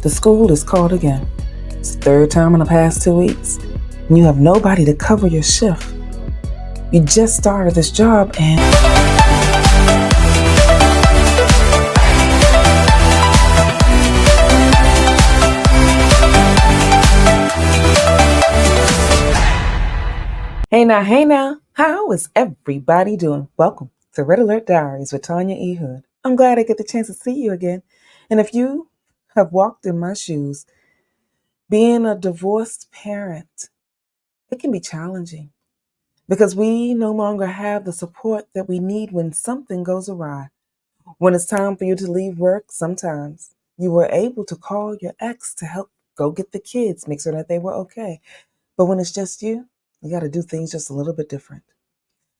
The school is called again. It's the third time in the past 2 weeks. And you have nobody to cover your shift. You just started this job and hey now, how is everybody doing? Welcome to Alert Diaries with Tanya E. I'm glad I get the chance to see you again. And if you have walked in my shoes, being a divorced parent, it can be challenging because we no longer have the support that we need when something goes awry. When it's time for you to leave work, sometimes you were able to call your ex to help go get the kids, make sure that they were okay. But when it's just you got to do things just a little bit different.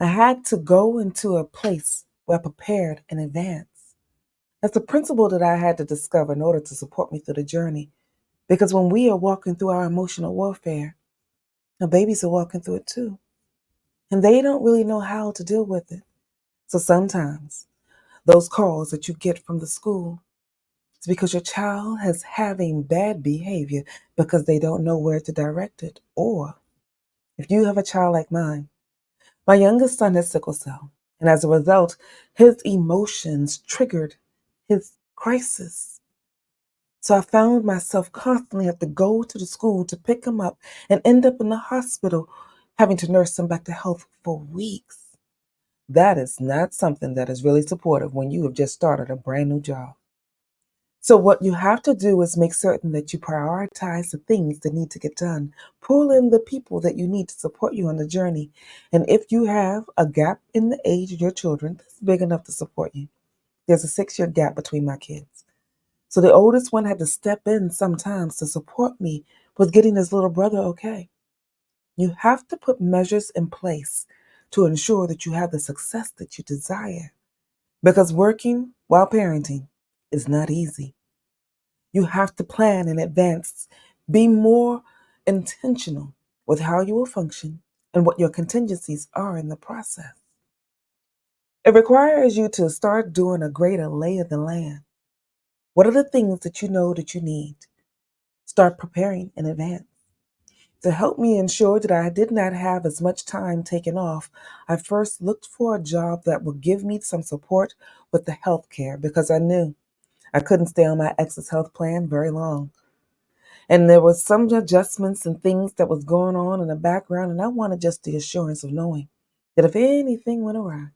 I had to go into a place where I prepared in advance. That's a principle that I had to discover in order to support me through the journey. Because when we are walking through our emotional warfare, our babies are walking through it too. And they don't really know how to deal with it. So sometimes those calls that you get from the school, it's because your child is having bad behavior because they don't know where to direct it. Or if you have a child like mine, my youngest son has sickle cell. And as a result, his emotions triggered his crisis. So I found myself constantly have to go to the school to pick him up and end up in the hospital having to nurse him back to health for weeks. That is not something that is really supportive when you have just started a brand new job. So what you have to do is make certain that you prioritize the things that need to get done. Pull in the people that you need to support you on the journey. And if you have a gap in the age of your children, that's big enough to support you. There's a 6-year gap between my kids. So the oldest one had to step in sometimes to support me with getting his little brother okay. You have to put measures in place to ensure that you have the success that you desire. Because working while parenting is not easy. You have to plan in advance, be more intentional with how you will function and what your contingencies are in the process. It requires you to start doing a greater lay of the land. What are the things that you know that you need? Start preparing in advance. To help me ensure that I did not have as much time taken off, I first looked for a job that would give me some support with the health care because I knew I couldn't stay on my ex's health plan very long. And there was some adjustments and things that was going on in the background, and I wanted just the assurance of knowing that if anything went awry,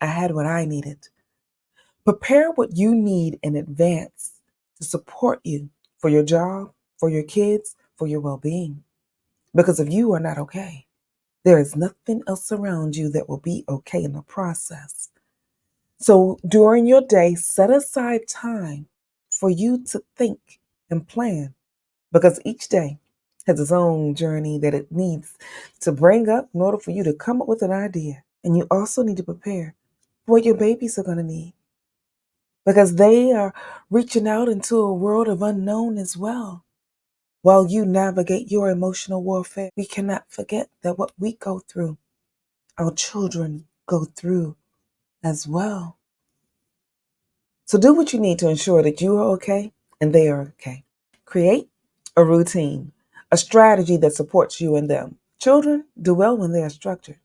I had what I needed. Prepare what you need in advance to support you for your job, for your kids, for your well-being. Because if you are not okay, there is nothing else around you that will be okay in the process. So during your day, set aside time for you to think and plan because each day has its own journey that it needs to bring up in order for you to come up with an idea. And you also need to prepare for what your babies are going to need because they are reaching out into a world of unknown as well. While you navigate your emotional warfare, we cannot forget that what we go through, our children go through as well. So do what you need to ensure that you are okay and they are okay. Create a routine, a strategy that supports you and them. Children do well when they are structured.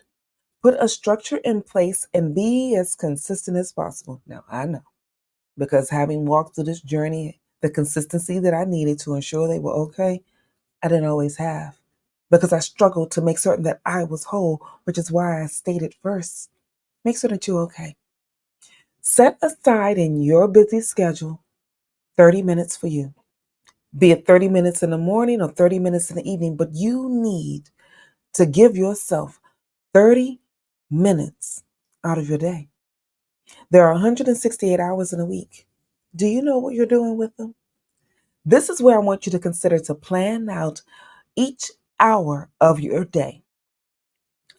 Put a structure in place and be as consistent as possible. Now, I know because having walked through this journey, the consistency that I needed to ensure they were okay, I didn't always have because I struggled to make certain that I was whole, which is why I stated first, make sure that you're okay. Set aside in your busy schedule 30 minutes for you, be it 30 minutes in the morning or 30 minutes in the evening, but you need to give yourself 30 minutes out of your day. There are 168 hours in a week. Do you know what you're doing with them? This is where I want you to consider to plan out each hour of your day.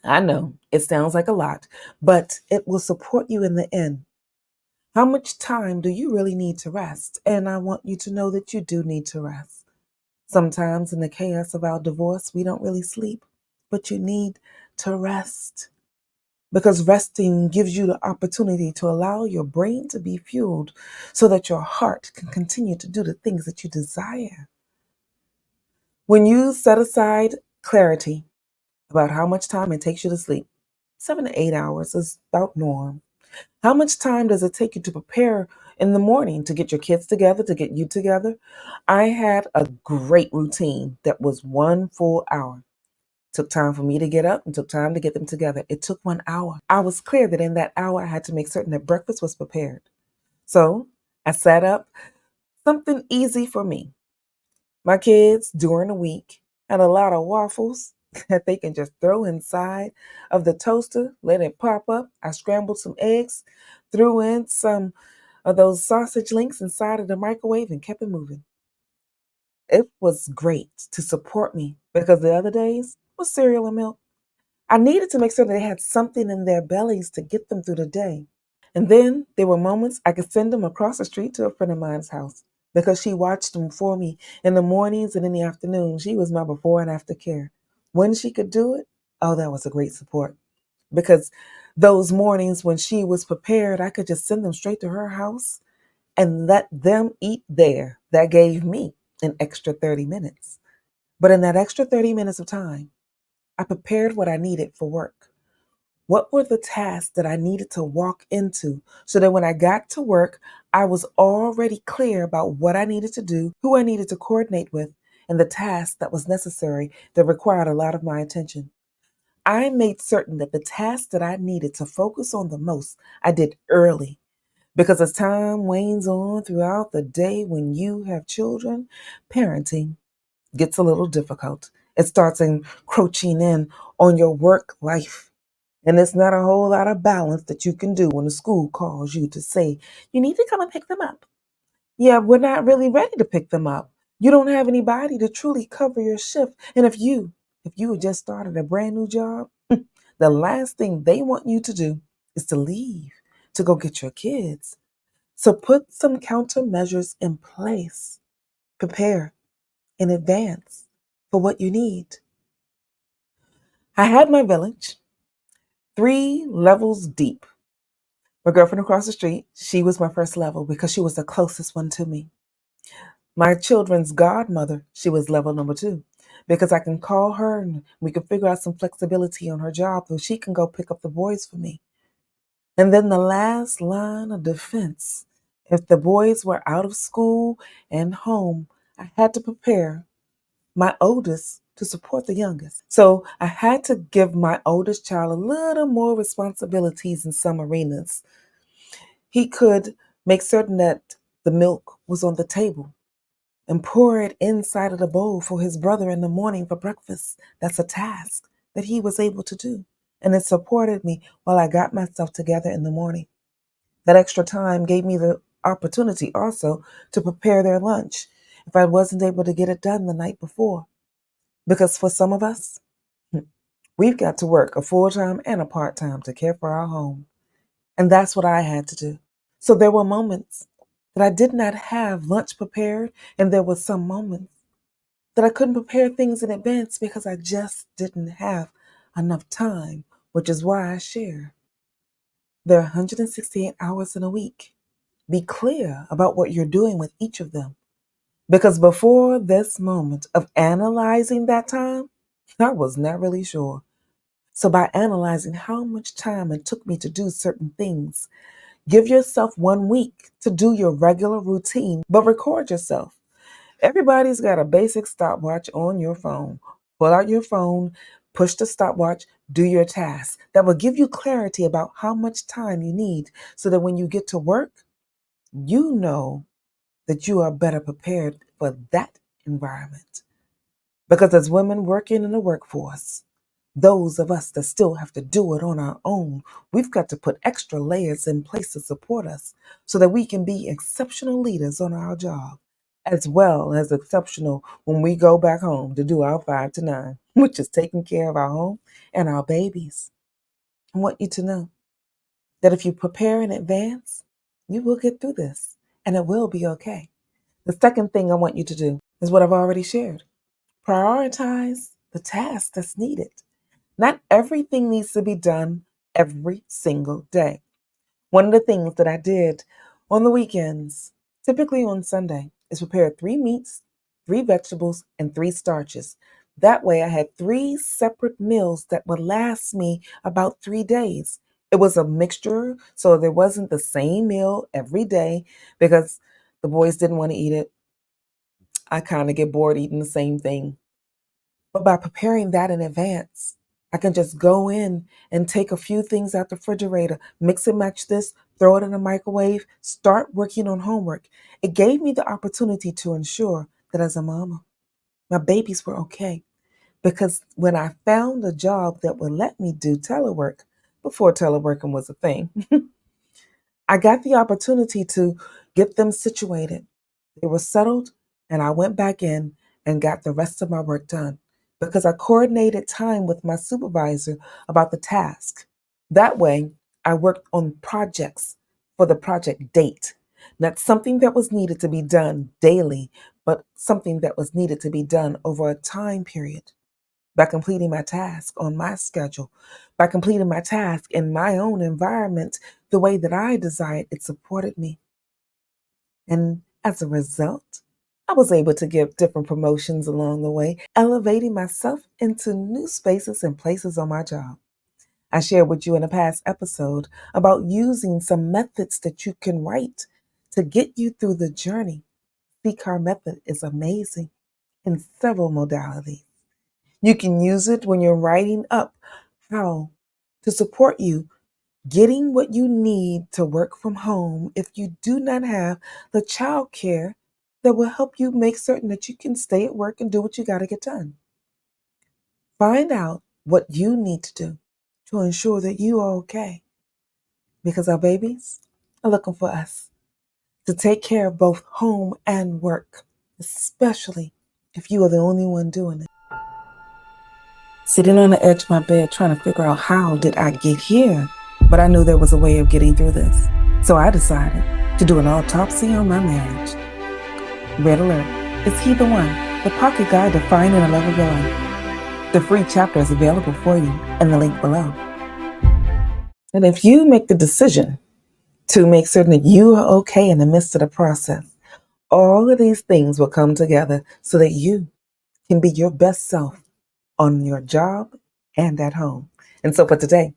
I know it sounds like a lot, but it will support you in the end. How much time do you really need to rest? And I want you to know that you do need to rest. Sometimes in the chaos of our divorce, we don't really sleep, but you need to rest. because resting gives you the opportunity to allow your brain to be fueled so that your heart can continue to do the things that you desire. When you set aside clarity about how much time it takes you to sleep, 7 to 8 hours is about norm. How much time does it take you to prepare in the morning to get your kids together, to get you together? I had a great routine that was 1 full hour. Took time for me to get up and took time to get them together. It took 1 hour. I was clear that in that hour I had to make certain that breakfast was prepared. So I set up something easy for me. My kids during the week had a lot of waffles that they can just throw inside of the toaster, let it pop up. I scrambled some eggs, threw in some of those sausage links inside of the microwave and kept it moving. It was great to support me because the other days was cereal and milk. I needed to make sure that they had something in their bellies to get them through the day. And then there were moments I could send them across the street to a friend of mine's house because she watched them for me in the mornings and in the afternoon. She was my before and after care. When she could do it, oh, that was a great support because those mornings when she was prepared, I could just send them straight to her house and let them eat there. That gave me an extra 30 minutes. But in that extra 30 minutes of time, I prepared what I needed for work. What were the tasks that I needed to walk into so that when I got to work, I was already clear about what I needed to do, who I needed to coordinate with, and the task that was necessary that required a lot of my attention. I made certain that the tasks that I needed to focus on the most, I did early. Because as time wanes on throughout the day when you have children, parenting gets a little difficult. It starts encroaching in on your work life. And it's not a whole lot of balance that you can do when the school calls you to say, you need to come and pick them up. Yeah, we're not really ready to pick them up. You don't have anybody to truly cover your shift. And if you had just started a brand new job, the last thing they want you to do is to leave to go get your kids. So put some countermeasures in place. Prepare in advance for what you need. I had my village 3 levels deep. My girlfriend across the street, she was my first level because she was the closest one to me. My children's godmother, she was level number 2 because I can call her and we can figure out some flexibility on her job so she can go pick up the boys for me. And then the last line of defense, if the boys were out of school and home, I had to prepare my oldest to support the youngest. So I had to give my oldest child a little more responsibilities in some arenas. He could make certain that the milk was on the table and pour it inside of the bowl for his brother in the morning for breakfast. That's a task that he was able to do. And it supported me while I got myself together in the morning. That extra time gave me the opportunity also to prepare their lunch if I wasn't able to get it done the night before. Because for some of us, we've got to work a full time and a part time to care for our home. And that's what I had to do. So there were moments that I did not have lunch prepared, and there were some moments that I couldn't prepare things in advance because I just didn't have enough time, which is why I share. There are 168 hours in a week. Be clear about what you're doing with each of them. Because before this moment of analyzing that time, I was not really sure. So by analyzing how much time it took me to do certain things, give yourself 1 week to do your regular routine, but record yourself. Everybody's got a basic stopwatch on your phone. Pull out your phone, push the stopwatch, do your tasks. That will give you clarity about how much time you need so that when you get to work, you know that you are better prepared for that environment. Because as women working in the workforce, those of us that still have to do it on our own, we've got to put extra layers in place to support us so that we can be exceptional leaders on our job, as well as exceptional when we go back home to do our 5 to 9, which is taking care of our home and our babies. I want you to know that if you prepare in advance, you will get through this and it will be okay. The second thing I want you to do is what I've already shared. Prioritize the task that's needed. Not everything needs to be done every single day. One of the things that I did on the weekends, typically on Sunday, is prepare 3 meats, 3 vegetables, and 3 starches. That way, I had 3 separate meals that would last me about 3 days. It was a mixture, so there wasn't the same meal every day because the boys didn't want to eat it. I kind of get bored eating the same thing. But by preparing that in advance, I can just go in and take a few things out the refrigerator, mix and match this, throw it in the microwave, start working on homework. It gave me the opportunity to ensure that as a mama, my babies were okay. Because when I found a job that would let me do telework, before teleworking was a thing, I got the opportunity to get them situated. They were settled, and I went back in and got the rest of my work done because I coordinated time with my supervisor about the task. That way, I worked on projects for the project date, not something that was needed to be done daily, but something that was needed to be done over a time period. By completing my task on my schedule, by completing my task in my own environment, the way that I desired, it supported me. And as a result, I was able to give different promotions along the way, elevating myself into new spaces and places on my job. I shared with you in a past episode about using some methods that you can write to get you through the journey. CCAR method is amazing in several modalities. You can use it when you're writing up how to support you getting what you need to work from home if you do not have the child care that will help you make certain that you can stay at work and do what you got to get done. Find out what you need to do to ensure that you are okay because our babies are looking for us to take care of both home and work, especially if you are the only one doing it. Sitting on the edge of my bed trying to figure out how did I get here, but I knew there was a way of getting through this. So I decided to do an autopsy on my marriage. Red Alert, is he the one? The pocket guide to finding a love of your life. The free chapter is available for you in the link below. And if you make the decision to make certain that you are okay in the midst of the process, all of these things will come together so that you can be your best self on your job and at home. And so for today,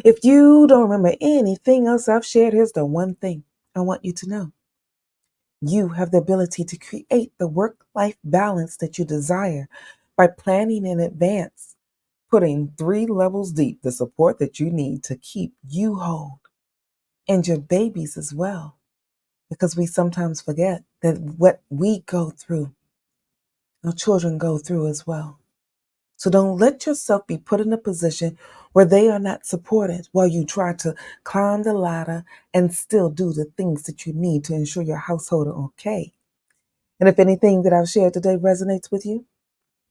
if you don't remember anything else I've shared, here's the one thing I want you to know. You have the ability to create the work-life balance that you desire by planning in advance, putting 3 levels deep the support that you need to keep you whole and your babies as well. Because we sometimes forget that what we go through, our children go through as well. So don't let yourself be put in a position where they are not supported while you try to climb the ladder and still do the things that you need to ensure your household are okay. And if anything that I've shared today resonates with you,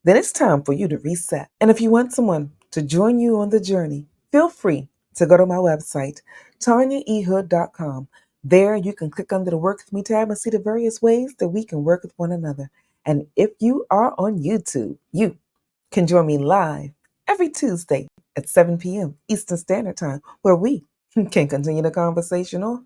then it's time for you to reset. And if you want someone to join you on the journey, feel free to go to my website, tanyaehood.com. There you can click under the Work With Me tab and see the various ways that we can work with one another. And if you are on YouTube, you can join me live every Tuesday at 7 p.m. Eastern Standard Time, where we can continue the conversation or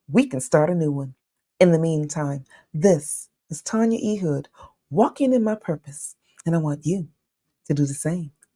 we can start a new one. In the meantime, this is Tanya E. Hood, walking in my purpose, and I want you to do the same.